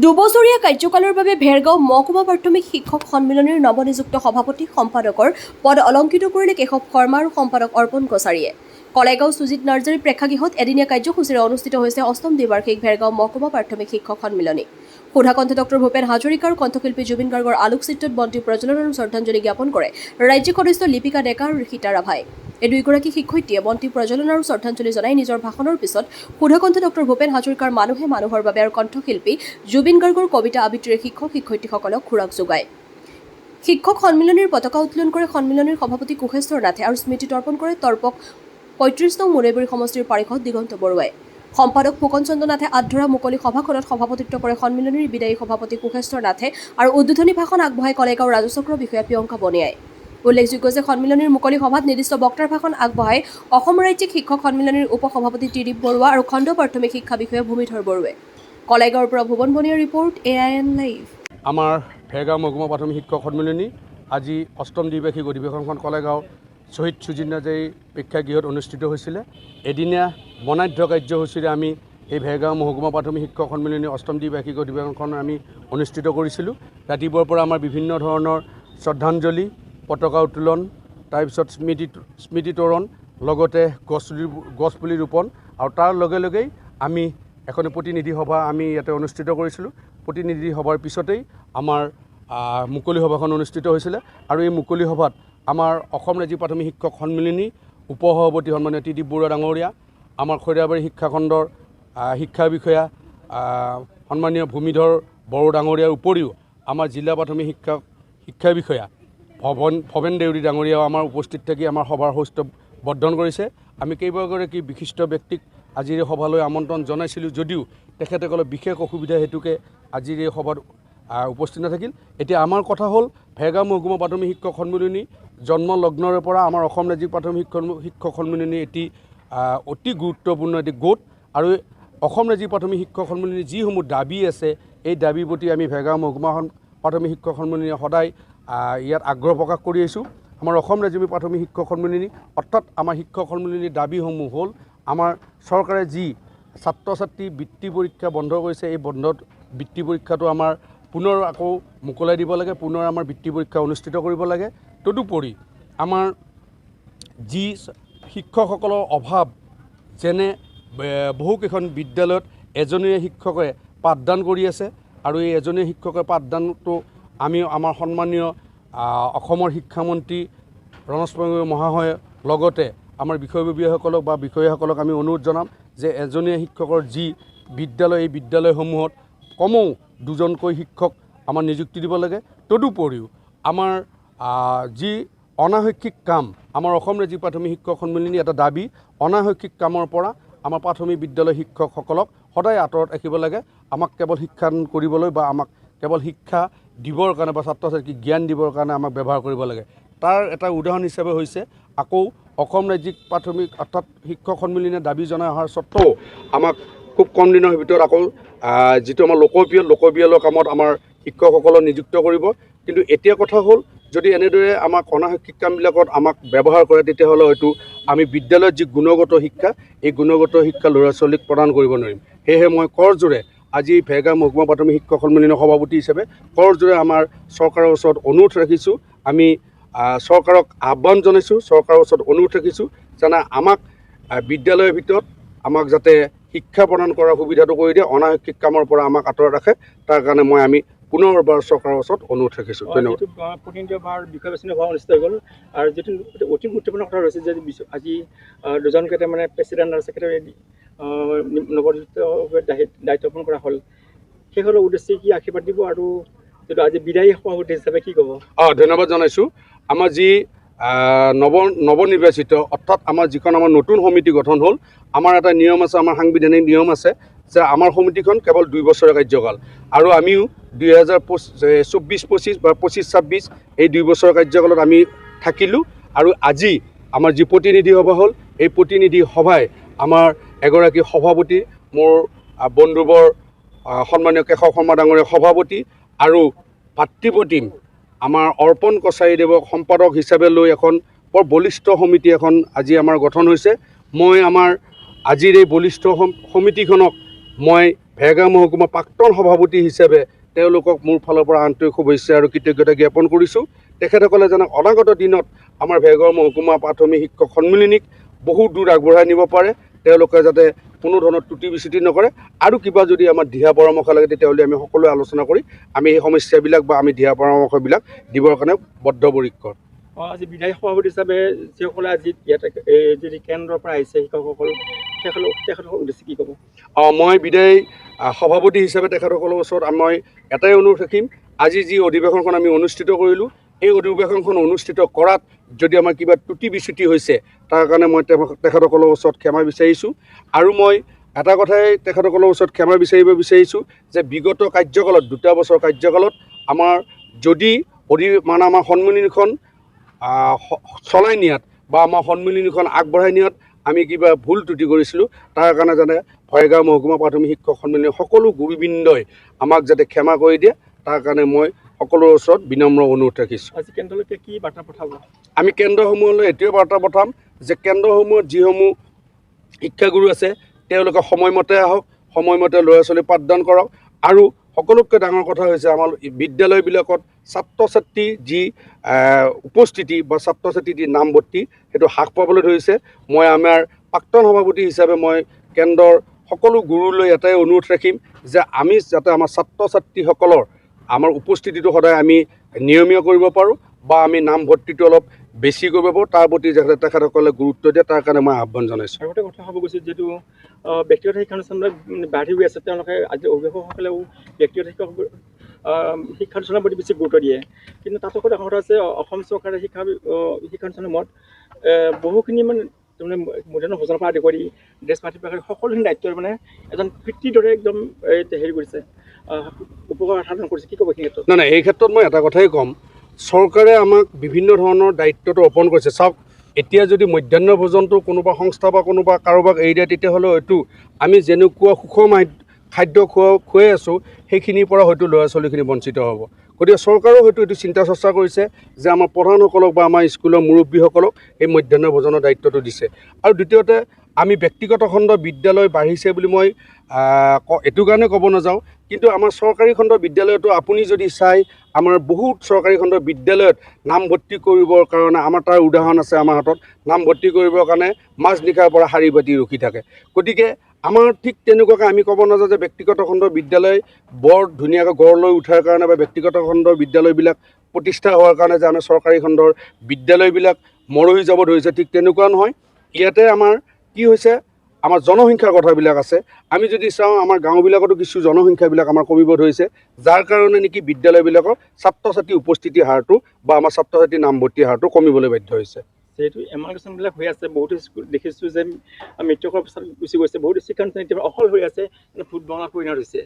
দুবছৰীয়া কাৰ্যকালৰ বাবে ভেৰগাঁও মহকুমা প্ৰাথমিক শিক্ষক সন্মিলনীৰ নৱনিযুক্ত সভাপতি সম্পাদকৰ পদ অলংকৃত কৰিলে কেশৱ শৰ্মা আৰু সম্পাদক অৰ্পণ কছাৰীয়ে। কলেগাঁও সুজিত নাৰ্জাৰী প্ৰেক্ষাগৃহত এদিনীয়া কাৰ্যসূচীৰে অনুষ্ঠিত হৈছে অষ্টম দ্বিবাৰ্ষিক ভেৰগাঁও মহকুমা প্ৰাথমিক শিক্ষক সন্মিলনী। সুধাকণ্ঠ ডক্টৰ ভূপেন হাজৰিকা আৰু কণ্ঠশিল্পী জুবিন গাৰ্গৰ আলোকচিত্ৰত বন্তি প্ৰজ্বলন আৰু শ্ৰদ্ধাঞ্জলি জ্ঞাপন কৰে ৰাজ্যিক সদস্য লিপিকা ডেকা আৰু ৰীতা ৰাভাই। এই দুয়োগৰাকী শিক্ষয়িত্ৰীয়ে বন্তি প্ৰজ্বলন আৰু শ্ৰদ্ধাঞ্জলি জনাই নিজৰ ভাষণৰ পিছত সুধাকণ্ঠ ডক্টৰ ভূপেন হাজৰিকাৰ মানুহে মানুহৰ বাবে আৰু কণ্ঠশিল্পী জুবিন গাৰ্গৰ কবিতা আবৃত্তিৰে শিক্ষক শিক্ষয়িত্ৰীসকলক খোৰাক যোগায়। শিক্ষক সন্মিলনীৰ পতাকা উত্তোলন কৰে সন্মিলনীৰ সভাপতি কোষেশ্বৰ নাথে আৰু স্মৃতি তৰ্পণ কৰে তৰ্পক ৩৫ নং মুৰেবৰী সমষ্টিৰ পাৰিষদ দিগন্ত বৰুৱাই। সম্পাদক ফুকন চন্দ্ৰ নাথে আধৰুৱা মুকলি সভাখনত সভাপতিত্ব কৰে সন্মিলনীৰ বিদায়ী সভাপতি কোষেশ্বৰ নাথে আৰু উদ্বোধনী ভাষণ আগবঢ়াই কলেগাঁও ৰাজচক্ৰ বিষয়া প্ৰিয়ংকা বনিয়াই। উল্লেখযোগ্য যে সন্মিলনীৰ মুকলি সভাত নিৰ্দিষ্ট বক্তাৰ ভাষণ আগবঢ়াই অসম ৰাজ্যিক শিক্ষক সন্মিলনীৰ উপ সভাপতি ত্ৰিদীপ বৰুৱা আৰু খণ্ড প্ৰাথমিক শিক্ষা বিষয়া ভূমিধৰ বৰুৱাই। কলেগাঁৱৰ পৰা ভুৱন বনিয়াৰ ৰিপৰ্ট AIN লাইভ। আমাৰ ভেৰগাঁও মহকুমা প্ৰাথমিক শিক্ষক সন্মিলনী আজি অষ্টম দ্বিবাৰ্ষিক অধিৱেশনখন কলেগাঁও শ্বহীদ সুজিত নাৰ্জাৰী প্ৰেক্ষাগৃহত অনুষ্ঠিত হৈছিলে। এদিনীয়া বৰ্ণাঢ্য কাৰ্যসূচীৰে আমি এই ভেৰগাঁও মহকুমা প্ৰাথমিক শিক্ষক সন্মিলনী অষ্টম দ্বিবাৰ্ষিক অধিৱেশনখন আমি অনুষ্ঠিত কৰিছিলোঁ। ৰাতিপুৱাৰ পৰা আমাৰ বিভিন্ন ধৰণৰ শ্ৰদ্ধাঞ্জলি, পতাকা উত্তোলন, তাৰপিছত স্মৃতি তোৰণ, লগতে গছপুলি ৰোপণ আৰু তাৰ লগে লগেই আমি এখন প্ৰতিনিধি সভা আমি ইয়াতে অনুষ্ঠিত কৰিছিলোঁ। প্ৰতিনিধি সভাৰ পিছতেই আমাৰ মুকলি সভাখন অনুষ্ঠিত হৈছিলে আৰু এই মুকলি সভাত আমাৰ অসম ৰাজ্যিক প্ৰাথমিক শিক্ষক সন্মিলনী উপসভাপতি সন্মানীয় ত্ৰিদীপ বৰুৱা ডাঙৰীয়া, আমাৰ খৈৰাবাৰী শিক্ষাখণ্ডৰ শিক্ষা বিষয়া সন্মানীয় ভূমিধৰ বড়ো ডাঙৰীয়াৰ উপৰিও আমাৰ জিলা প্ৰাথমিক শিক্ষা বিষয়া ভৱেন দেউৰী ডাঙৰীয়াও আমাৰ উপস্থিত থাকি আমাৰ সভাৰ সৌষ্ঠ বৰ্ধন কৰিছে। আমি কেইবাগৰাকী বিশিষ্ট ব্যক্তিক আজিৰ এই সভালৈ আমন্ত্ৰণ জনাইছিলোঁ যদিও তেখেতসকলৰ বিশেষ অসুবিধা হেতুকে আজিৰ এই সভাত উপস্থিত নাথাকিল। এতিয়া আমাৰ কথা হ'ল ভেৰগাঁও মহকুমা প্ৰাথমিক শিক্ষক সন্মিলনী জন্ম লগ্নৰে পৰা আমাৰ অসম ৰাজ্যিক প্ৰাথমিক শিক্ষক সন্মিলনী এটি অতি গুৰুত্বপূৰ্ণ এটি গোট আৰু অসম ৰাজ্যিক প্ৰাথমিক শিক্ষক সন্মিলনীৰ যিসমূহ দাবী আছে এই দাবীৰ প্ৰতি আমি ভেৰগাঁও মহকুমা প্ৰাথমিক শিক্ষক সন্মিলনীয়ে সদায় ইয়াত আগ্ৰহ প্ৰকাশ কৰি আহিছোঁ। আমাৰ অসম ৰাজ্যিক প্ৰাথমিক শিক্ষক সন্মিলনী অৰ্থাৎ আমাৰ শিক্ষক সন্মিলনীৰ দাবীসমূহ হ'ল আমাৰ চৰকাৰে যি ছাত্ৰ ছাত্ৰী বৃত্তি পৰীক্ষা বন্ধ কৰিছে, এই বন্ধত বৃত্তি পৰীক্ষাটো আমাৰ পুনৰ আকৌ মোকলাই দিব লাগে, পুনৰ আমাৰ বৃত্তি পৰীক্ষা অনুষ্ঠিত কৰিব লাগে। তদুপৰি আমাৰ যি শিক্ষকসকলৰ অভাৱ, যেনে বহুকেইখন বিদ্যালয়ত এজনীয়া শিক্ষকে পাঠদান কৰি আছে আৰু এই এজনীয়া শিক্ষকৰ পাঠদানটো আমি আমাৰ সন্মানীয় অসমৰ শিক্ষামন্ত্ৰী ৰণোজ পেগুৰ মহাশয়ে লগতে আমাৰ বিষয়ববীয়াসকলক বা বিষয়াসকলক আমি অনুৰোধ জনাম যে এজনীয়া শিক্ষকৰ যি বিদ্যালয়, এই বিদ্যালয়সমূহত কমেও দুজনকৈ শিক্ষক আমাৰ নিযুক্তি দিব লাগে। তদুপৰিও আমাৰ যি অনাশৈক্ষিক কাম, আমাৰ অসম ৰাজ্যিক প্ৰাথমিক শিক্ষক সন্মিলনী এটা দাবী, অনাশৈক্ষিক কামৰ পৰা আমাৰ প্ৰাথমিক বিদ্যালয় শিক্ষকসকলক সদায় আঁতৰত ৰাখিব লাগে। আমাক কেৱল শিক্ষাদান কৰিবলৈ বা আমাক কেৱল শিক্ষা দিবৰ কাৰণে বা ছাত্ৰ ছাত্ৰীক জ্ঞান দিবৰ কাৰণে আমাক ব্যৱহাৰ কৰিব লাগে। তাৰ এটা উদাহৰণ হিচাপে হৈছে আকৌ অসম ৰাজ্যিক প্ৰাথমিক অৰ্থাৎ শিক্ষক সন্মিলনীয়ে দাবী জনাই অহাৰ স্বত্তেও আমাক খুব কম দিনৰ ভিতৰত আকৌ যিটো আমাৰ লোকপিয়লৰ কামত আমাৰ শিক্ষকসকলক নিযুক্ত কৰিব। কিন্তু এতিয়া কথা হ'ল যদি এনেদৰে আমাক অনাশৈক্ষিক কামবিলাকত আমাক ব্যৱহাৰ কৰে তেতিয়াহ'লে হয়তো আমি বিদ্যালয়ত যি গুণগত শিক্ষা, এই গুণগত শিক্ষা ল'ৰা ছোৱালীক প্ৰদান কৰিব নোৱাৰিম। সেয়েহে মই কৰজোৰে আজি ভেৰগাঁও মহকুমা প্ৰাথমিক শিক্ষক সন্মিলনীৰ সভাপতি হিচাপে কৰজোৰে আমাৰ চৰকাৰৰ ওচৰত অনুৰোধ ৰাখিছোঁ, আমি চৰকাৰক আহ্বান জনাইছোঁ, চৰকাৰৰ ওচৰত অনুৰোধ ৰাখিছোঁ যেনে আমাক বিদ্যালয়ৰ ভিতৰত আমাক যাতে শিক্ষা প্ৰদান কৰাৰ সুবিধাটো কৰি দিয়ে, অনাশৈক্ষিক কামৰ পৰা আমাক আঁতৰত ৰাখে, তাৰ কাৰণে আমি পুনৰবাৰ চৰকাৰৰ ওচৰত অনুৰোধ ৰাখিছোঁ। ধন্যবাদ। প্ৰতিনিধিসভাৰ বিষয় বাছনি হোৱা অনুষ্ঠিত হৈ গ'ল আৰু যিটো অতি গুৰুত্বপূৰ্ণ কথা ৰৈছে যে আজি দুজনকে মানে প্ৰেচিডেণ্ট আৰু ছেক্ৰেটাৰী নৱনিযুক্ত দায়িত্ব পালন কৰা হ'ল, সেইসকলৰ উদ্দেশ্যে কি আশীৰ্বাদ দিব আৰু যিটো আজি বিদায়ী সভাপতি হিচাপে কি ক'ব? ধন্যবাদ জনাইছোঁ। আমাৰ যি নৱনিৰ্বাচিত অৰ্থাৎ আমাৰ যিখন আমাৰ নতুন সমিতি গঠন হ'ল, আমাৰ এটা নিয়ম আছে, আমাৰ সাংবিধানিক নিয়ম আছে যে আমাৰ সমিতিখন কেৱল 2 বছৰীয়া কাৰ্যকাল আৰু আমিও 2024-25 বা 25-26 এই 2 বছৰৰ কাৰ্যকালত আমি থাকিলোঁ আৰু আজি আমাৰ যি প্ৰতিনিধি সভা হ'ল, এই প্ৰতিনিধি সভাই আমাৰ এগৰাকী সভাপতি, মোৰ বন্ধুবৰ সন্মানীয় কেশৱ শৰ্মা ডাঙৰীয়া সভাপতি আৰু ভাতৃপ্ৰতিম আমাৰ অৰ্পণ কছাৰীদেৱক সম্পাদক হিচাপে লৈ এখন বৰ বলিষ্ঠ সমিতি এখন আজি আমাৰ গঠন হৈছে। মই আমাৰ আজিৰ এই বলিষ্ঠ সমিতিখনক মই ভেৰগাঁও মহকুমা প্ৰাক্তন সভাপতি হিচাপে তেওঁলোকক মোৰ ফালৰ পৰা আন্তৰিক শুভেচ্ছা আৰু কৃতজ্ঞতা জ্ঞাপন কৰিছোঁ। তেখেতসকলে যেনে অনাগত দিনত আমাৰ ভেৰগাঁও মহকুমা প্ৰাথমিক শিক্ষক সন্মিলনীক বহু দূৰ আগবঢ়াই নিব পাৰে। তেওঁলোকে যাতে কোনো ধৰণৰ ত্ৰুটি বিচ্যুতি নকৰে আৰু কিবা যদি আমাৰ দিহা পৰামৰ্শ লাগে তেতিয়াহ'লে আমি সকলোৱে আলোচনা কৰি আমি এই সমস্যাবিলাক বা আমি দিহা পৰামৰ্শবিলাক দিবৰ কাৰণে বদ্ধপৰিকৰ। আজি বিধায়ক সভাপতি হিচাপে যিসকলে আজি ইয়াতে যদি কেন্দ্ৰৰ পৰা আহিছে শিক্ষকসকল তেখেতসকলৰ উদ্দেশ্যে কি ক'ব? মই বিদায় সভাপতি হিচাপে তেখেতসকলৰ ওচৰত মই এটাই অনুৰোধ ৰাখিম, আজি যি অধিৱেশনখন আমি অনুষ্ঠিত কৰিলোঁ, এই অধিৱেশনখন অনুষ্ঠিত কৰাত যদি আমাৰ কিবা ত্ৰুটি বিচ্যুতি হৈছে তাৰ কাৰণে মই তেখেতসকলৰ ওচৰত ক্ষমা বিচাৰিছোঁ। আৰু মই এটা কথাই তেখেতসকলৰ ওচৰত ক্ষমা বিচাৰিব বিচাৰিছোঁ যে বিগত কাৰ্যকালত 2 বছৰ কাৰ্যকালত আমাৰ যদি আমাৰ সন্মিলনীখন চলাই নিয়াত বা আমাৰ সন্মিলনীখন আগবঢ়াই নিয়াত আমি কিবা ভুল ত্ৰুটি কৰিছিলোঁ, তাৰ কাৰণে যাতে ভেৰগাঁও মহকুমা প্ৰাথমিক শিক্ষক সন্মিলনীৰ সকলো গুৰুবৃন্দই আমাক যাতে ক্ষমা কৰি দিয়ে তাৰ কাৰণে মই সকলোৰে ওচৰত বিনম্ৰ অনুৰোধ ৰাখিছোঁ। আজি কেন্দ্ৰলৈকে কি বাৰ্তা পঠাব? আমি কেন্দ্ৰসমূহলৈ এইটোৱে বাৰ্তা পঠাম যে কেন্দ্ৰসমূহত যিসমূহ শিক্ষাগুৰু আছে তেওঁলোকে সময়মতে আহক, সময়মতে ল'ৰা ছোৱালী পাঠদান কৰক। আৰু সকলোতকৈ ডাঙৰ কথা হৈছে আমাৰ বিদ্যালয়বিলাকত ছাত্ৰ ছাত্ৰী যি উপস্থিতি বা ছাত্ৰ ছাত্ৰীৰ যি নামভৰ্তি সেইটো হ্ৰাস পাবলৈ ধৰিছে। মই আমাৰ প্ৰাক্তন সভাপতি হিচাপে মই কেন্দ্ৰৰ সকলো গুৰুলৈ এটাই অনুৰোধ ৰাখিম যে আমি যাতে আমাৰ ছাত্ৰ ছাত্ৰীসকলৰ আমাৰ উপস্থিতিটো সদায় আমি নিয়মীয়া কৰিব পাৰোঁ বা আমি নামভৰ্তিটো অলপ বেছি কৰিব পাৰোঁ, তাৰ প্ৰতি যাতে তেখেতসকলে গুৰুত্ব দিয়ে তাৰ কাৰণে মই আহ্বান জনাইছোঁ। আৰু এটা কথা হ'ব গৈছে, যিহেতু ব্যক্তিগত শিক্ষানুষ্ঠানবিলাক বাঢ়ি গৈ আছে, তেওঁলোকে আজি অভিভাৱকসকলেও ব্যক্তিগত শিক্ষানুষ্ঠানৰ প্ৰতি বেছি গুৰুত্ব দিয়ে। কিন্তু তাতো ডাঙৰ কথা আছে, অসম চৰকাৰে শিক্ষানুষ্ঠানসমূহত বহুখিনি তাৰমানে মধ্যাহ্ন ভোজনৰ পৰা আদি কৰি ড্ৰেছ পাতি পৰা সকলোখিনি দায়িত্ব এজন পিতৃৰ দৰে একদম হেৰি কৰিছে, উপকাৰ সাধন কৰিছে। কি ক'ব এই ক্ষেত্ৰত? নাই, এই ক্ষেত্ৰত মই এটা কথাই ক'ম, চৰকাৰে আমাক বিভিন্ন ধৰণৰ দায়িত্বটো অৰ্পণ কৰিছে। চাওক, এতিয়া যদি মধ্যাহ্ন ভোজনটো কোনোবা সংস্থা বা কোনোবা কাৰোবাক এৰি দিয়ে তেতিয়াহ'লে হয়তো আমি যেনেকুৱা সুষম খাদ্য খুৱাই আছোঁ সেইখিনিৰ পৰা হয়তো ল'ৰা ছোৱালীখিনি বঞ্চিত হ'ব। গতিকে চৰকাৰেও হয়তো এইটো চিন্তা চৰ্চা কৰিছে যে আমাৰ প্ৰধানসকলক বা আমাৰ স্কুলৰ মুৰব্বীসকলক এই মধ্যাহ্ন ভোজনৰ দায়িত্বটো দিছে। আৰু দ্বিতীয়তে আমি ব্যক্তিগত খণ্ড বিদ্যালয় বাঢ়িছে বুলি মই এইটো কাৰণে ক'ব নাযাওঁ, কিন্তু আমাৰ চৰকাৰী খণ্ড বিদ্যালয়তো আপুনি যদি চাই আমাৰ বহুত চৰকাৰী খণ্ড বিদ্যালয়ত নামভৰ্তি কৰিবৰ কাৰণে আমাৰ তাৰ উদাহৰণ আছে আমাৰ হাতত। নামভৰ্তি কৰিবৰ কাৰণে মাজনিশাৰ পৰা শাৰী পাতি ৰখি থাকে। গতিকে আমাৰ ঠিক তেনেকুৱাকৈ আমি ক'ব নাযাওঁ যে ব্যক্তিগত খণ্ডৰ বিদ্যালয় বৰ ধুনীয়াকৈ গঢ় লৈ উঠাৰ কাৰণে বা ব্যক্তিগত খণ্ডৰ বিদ্যালয়বিলাক প্ৰতিষ্ঠা হোৱাৰ কাৰণে যে আমি চৰকাৰী খণ্ডৰ বিদ্যালয়বিলাক মৰহি যাব ধৰিছে, ঠিক তেনেকুৱা নহয়। ইয়াতে আমাৰ কি হৈছে, আমাৰ জনসংখ্যাৰ কথাবিলাক আছে। আমি যদি চাওঁ আমাৰ গাঁওবিলাকতো কিছু জনসংখ্যাবিলাক আমাৰ কমিব ধৰিছে, যাৰ কাৰণে নেকি বিদ্যালয়বিলাকৰ ছাত্ৰ ছাত্ৰীৰ উপস্থিতিৰ হাৰটো বা আমাৰ ছাত্ৰ ছাত্ৰীৰ নামভৰ্তিৰ হাৰটো কমিবলৈ বাধ্য হৈছে। যিহেতু এমালগেশ্যনবিলাক হৈ আছে, বহুতো দেখিছোঁ যে মৃত্যকৰ অৱস্থাত গুচি গৈছে, বহুতো শিক্ষানুষ্ঠান এতিয়া অসল হৈ আছে, ভোট বঙাল পৰিণত হৈছে।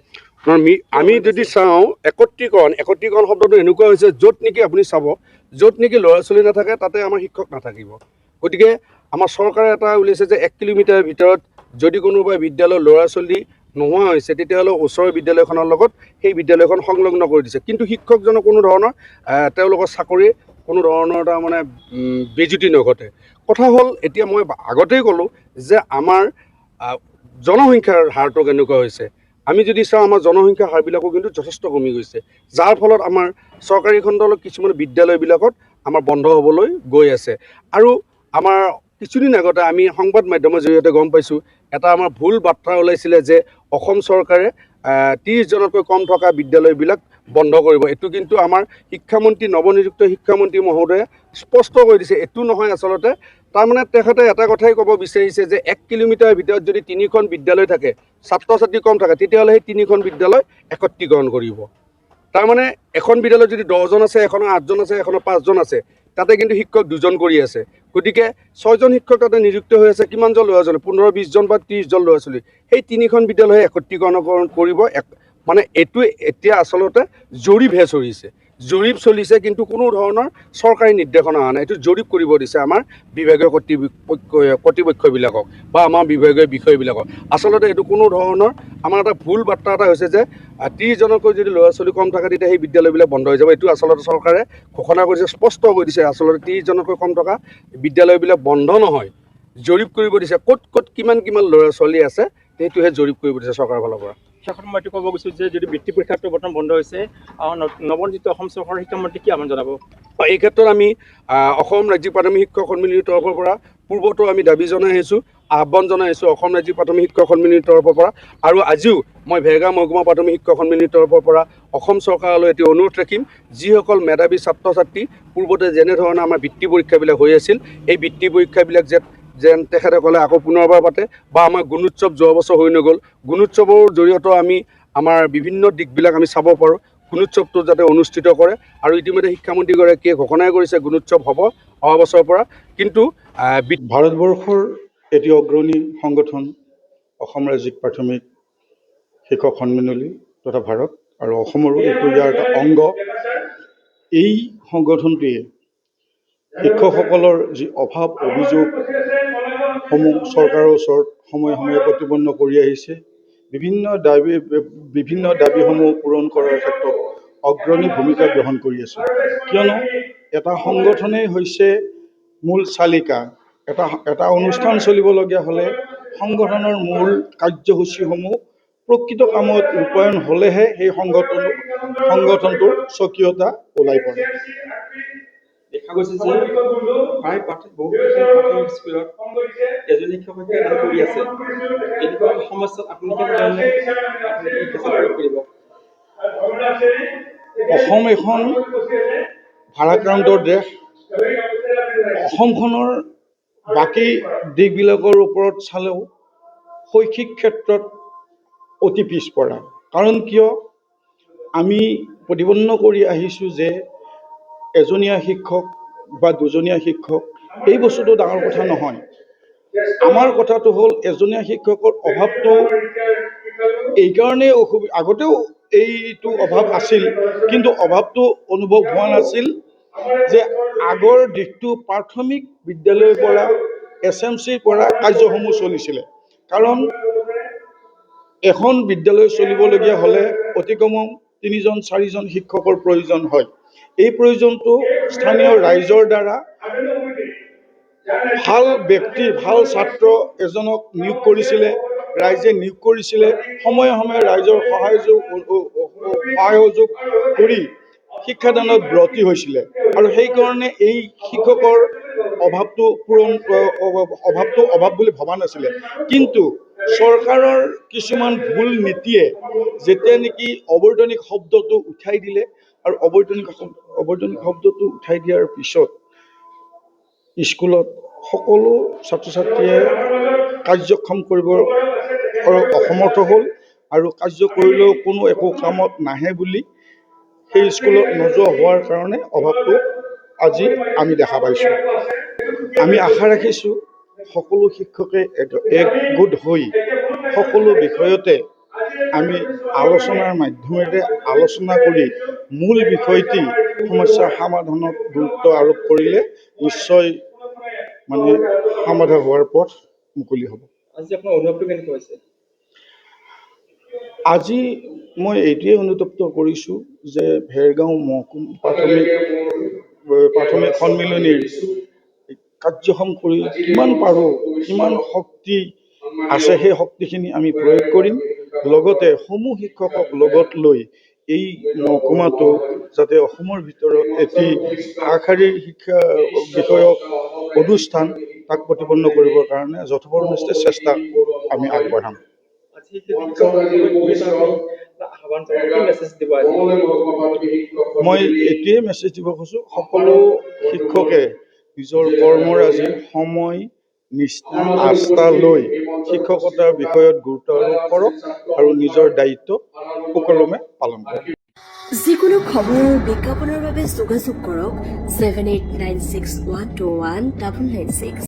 আমি যদি চাওঁ একত্ৰীকৰণ শব্দটো এনেকুৱা হৈছে, য'ত নেকি আপুনি চাব, য'ত নেকি ল'ৰা ছোৱালী নাথাকে তাতে আমাৰ শিক্ষক নাথাকিব। গতিকে আমাৰ চৰকাৰে এটা উলিয়াইছে যে 1 কিলোমিটাৰৰ ভিতৰত যদি কোনোবা বিদ্যালয়ৰ ল'ৰা ছোৱালী নোহোৱা হৈছে তেতিয়াহ'লে ওচৰৰ বিদ্যালয়খনৰ লগত সেই বিদ্যালয়খন সংলগ্ন কৰি দিছে। কিন্তু শিক্ষকজনৰ কোনো ধৰণৰ তেওঁলোকৰ চাকৰি কোনো ধৰণৰ তাৰমানে বেজুতি নঘটে। কথা হ'ল, এতিয়া মই আগতেই ক'লোঁ যে আমাৰ জনসংখ্যাৰ হাৰটো কেনেকুৱা হৈছে। আমি যদি চাওঁ আমাৰ জনসংখ্যাৰ হাৰবিলাকো কিন্তু যথেষ্ট কমি গৈছে, যাৰ ফলত আমাৰ চৰকাৰী খণ্ডৰ কিছুমান বিদ্যালয়বিলাকত আমাৰ বন্ধ হ'বলৈ গৈ আছে। আৰু আমাৰ কিছুদিন আগতে আমি সংবাদ মাধ্যমৰ জৰিয়তে গম পাইছোঁ, এটা আমাৰ ভুল বাৰ্তা ওলাইছিলে যে অসম চৰকাৰে 30 জনতকৈ কম থকা বিদ্যালয়বিলাক বন্ধ কৰিব। এইটো কিন্তু আমাৰ শিক্ষামন্ত্ৰী নৱনিযুক্ত শিক্ষামন্ত্ৰী মহোদয়ে স্পষ্ট কৰি দিছে, এইটো নহয় আচলতে। তাৰমানে তেখেতে এটা কথাই ক'ব বিচাৰিছে যে 1 কিলোমিটাৰৰ ভিতৰত যদি 3খন বিদ্যালয় থাকে, ছাত্ৰ ছাত্ৰী কম থাকে, তেতিয়াহ'লে সেই 3খন বিদ্যালয় একত্ৰীকৰণ কৰিব। তাৰমানে এখন বিদ্যালয়ত যদি 10জন আছে, এখনৰ 8জন আছে, এখনৰ 5জন আছে, তাতে কিন্তু শিক্ষক 2জন কৰি আছে। গতিকে 6জন শিক্ষক তাতে নিযুক্ত হৈ আছে, কিমানজন ল'ৰা ছোৱালী, 15-20 জন বা 30 জন ল'ৰা ছোৱালী। সেই 3খন বিদ্যালয়ে একত্ৰীকৰণ কৰিব। মানে এইটো এতিয়া আচলতে জৰীপহে জৰীপ চলিছে, কিন্তু কোনো ধৰণৰ চৰকাৰী নিৰ্দেশনা অহা নাই। এইটো জৰীপ কৰিব দিছে আমাৰ বিভাগীয় কৰ্তৃপক্ষবিলাকক বা আমাৰ বিভাগীয় বিষয়বিলাকক। আচলতে এইটো কোনো ধৰণৰ আমাৰ এটা ভুল বাৰ্তা এটা হৈছে যে 30 জনকৈ যদি ল'ৰা ছোৱালী কম থাকে তেতিয়া সেই বিদ্যালয়বিলাক বন্ধ হৈ যাব। এইটো আচলতে চৰকাৰে ঘোষণা কৰিছে, স্পষ্ট কৰি দিছে। আচলতে 30 জনকৈ কম থকা বিদ্যালয়বিলাক বন্ধ নহয়, জৰীপ কৰিব দিছে। ক'ত কিমান ল'ৰা ছোৱালী আছে সেইটোহে জৰীপ কৰিব দিছে চৰকাৰৰ ফালৰ পৰা। শেষত মই এইটো ক'ব গৈছোঁ যে যদি বৃত্তি পৰীক্ষাটো বৰ্তমান বন্ধ হৈছে নৱনিযুক্ত অসম চৰকাৰৰ শিক্ষামন্ত্ৰী কি আহ্বান জনাব? এই ক্ষেত্ৰত আমি অসম ৰাজ্যিক প্ৰাথমিক শিক্ষক সন্মিলনীৰ তৰফৰ পৰা পূৰ্বতো আমি দাবী জনাই আহিছোঁ, আহ্বান জনাই আহিছোঁ অসম ৰাজ্যিক প্ৰাথমিক শিক্ষক সন্মিলনীৰ তৰফৰ পৰা, আৰু আজিও মই ভেৰগাঁও মহকুমা প্ৰাথমিক শিক্ষক সন্মিলনীৰ তৰফৰ পৰা অসম চৰকাৰলৈ এটি অনুৰোধ ৰাখিম, যিসকল মেধাৱী ছাত্ৰ ছাত্ৰী পূৰ্বতে যেনেধৰণে আমাৰ বৃত্তি পৰীক্ষাবিলাক হৈ আছিল, এই বৃত্তি পৰীক্ষাবিলাক যেন তেখেতসকলে আকৌ পুনৰবাৰ পাতে, বা আমাৰ গুণোৎসৱ যোৱা বছৰ হৈ নগ'ল, গুণোৎসৱৰ জৰিয়তেও আমি আমাৰ বিভিন্ন দিশবিলাক আমি চাব পাৰোঁ, গুণোৎসৱটো যাতে অনুষ্ঠিত কৰে। আৰু ইতিমধ্যে শিক্ষামন্ত্ৰীগৰাকীয়ে ঘোষণাই কৰিছে গুণোৎসৱ হ'ব অহা বছৰৰ পৰা। কিন্তু ভাৰতবৰ্ষৰ এটি অগ্ৰণী সংগঠন অসম ৰাজ্যিক প্ৰাথমিক শিক্ষক সন্মিলনী তথা ভাৰত, আৰু অসমৰো এইটো ইয়াৰ এটা অংগ। এই সংগঠনটোৱে শিক্ষকসকলৰ যি অভাৱ অভিযোগসমূহ চৰকাৰৰ ওচৰত সময়ে সময়ে প্ৰতিপন্ন কৰি আহিছে, বিভিন্ন দাবীসমূহ পূৰণ কৰাৰ ক্ষেত্ৰত অগ্ৰণী ভূমিকা গ্ৰহণ কৰি আছে। কিয়নো এটা সংগঠনেই হৈছে মূল চালিকা। এটা অনুষ্ঠান চলিবলগীয়া হ'লে সংগঠনৰ মূল কাৰ্যসূচীসমূহ প্ৰকৃত কামত ৰূপায়ণ হ'লেহে সেই সংগঠনটোৰ স্বকীয়তা ওলাই পৰে। দেখা গৈছে যে প্ৰায় প্ৰাথমিক স্কুলত এজন শিক্ষকে কাম কৰি আছে। এনেকুৱা সমস্যাত আপুনি কেনেধৰণে কৰিব? অসম এখন ভাৰাক্ৰান্ত দেশ। অসমখনৰ বাকী দেশবিলাকৰ ওপৰত চালেও শৈক্ষিক ক্ষেত্ৰত অতি পিছপৰা। কাৰণ কিয়? আমি প্ৰতিপন্ন কৰি আহিছোঁ যে এজনীয়া শিক্ষক বা দুজনীয়া শিক্ষক এই বস্তুটো ডাঙৰ কথা নহয়। আমাৰ কথাটো হ'ল এজনীয়া শিক্ষকৰ অভাৱটো এইকাৰণেই আগতেও এইটো অভাৱ আছিল, কিন্তু অভাৱটো অনুভৱ হোৱা নাছিল যে আগৰ দিশটো প্ৰাথমিক বিদ্যালয়ৰ পৰা SMCৰ পৰা কাৰ্যসমূহ চলিছিলে। কাৰণ এখন বিদ্যালয় চলিবলগীয়া হ'লে অতি কমেও 3-4জন শিক্ষকৰ প্ৰয়োজন হয়। এই প্ৰয়োজনটো স্থানীয় ৰাইজৰ দ্বাৰা ভাল ব্যক্তি, ভাল ছাত্ৰ এজনক নিয়োগ কৰিছিলে, ৰাইজে নিয়োগ কৰিছিলে, সময়ে সময়ে ৰাইজৰ সহযোগ কৰি শিক্ষাদানত ব্ৰতী হৈছিলে। আৰু সেইকাৰণে এই শিক্ষকৰ অভাৱটো অভাৱ বুলি ভবা নাছিলে। কিন্তু চৰকাৰৰ কিছুমান ভুল নীতিয়ে যেতিয়া নেকি অবৈতনিক শব্দটো উঠাই দিলে, আৰু অবৈতনিক শব্দটো উঠাই দিয়াৰ পিছত স্কুলত সকলো ছাত্ৰ ছাত্ৰীয়ে কাৰ্যক্ষম কৰিব অসমৰ্থ হ'ল, আৰু কাৰ্য কৰিলেও কোনো একো কামত নাহে বুলি সেই স্কুলত নোযোৱা হোৱাৰ কাৰণে অভাৱটো আজি আমি দেখা পাইছোঁ। আমি আশা ৰাখিছোঁ সকলো শিক্ষকে একগোট হৈ সকলো বিষয়তে আমি আলোচনাৰ মাধ্যমেৰে আলোচনা কৰি মূল বিষয়টি সমস্যাৰ সমাধানত গুৰুত্ব আৰোপ কৰিলে নিশ্চয় সমাধান হোৱাৰ পথ মুকলি হ'ব। আজি আপোনাৰ অনুভৱটো কেনেকুৱা হৈছে? আজি মই এইটোৱে অনুতপ্ত কৰিছোঁ যে ভেৰগাঁও মহকুমা প্ৰাথমিক সন্মিলনীৰ কাৰ্যক্ষম কৰি কিমান পাৰোঁ, কিমান শক্তি আছে, সেই শক্তিখিনি আমি প্ৰয়োগ কৰিম। লগতে সমূহ শিক্ষকক লগত লৈ এই মহকুমাটো যাতে অসমৰ ভিতৰত এটি আগশাৰীৰ শিক্ষা বিষয়ক অনুষ্ঠান তাক প্ৰতিপন্ন কৰিবৰ কাৰণে যথোপৰিমাণে চেষ্টা আমি আগবঢ়াম। মই এইটোৱে মেছেজ দিব খুজিছোঁ, সকলো শিক্ষকে নিজৰ কৰ্মৰাজি, সময়, নিষ্ঠা, আস্থা লৈ শিক্ষকতাৰ বিষয়ত গুৰুত্ব আৰোপ কৰক আৰু নিজৰ দায়িত্ব সুকলমে পালন কৰক। যিকোনো খবৰ আৰু বিজ্ঞাপনৰ বাবে যোগাযোগ কৰক 7896121996।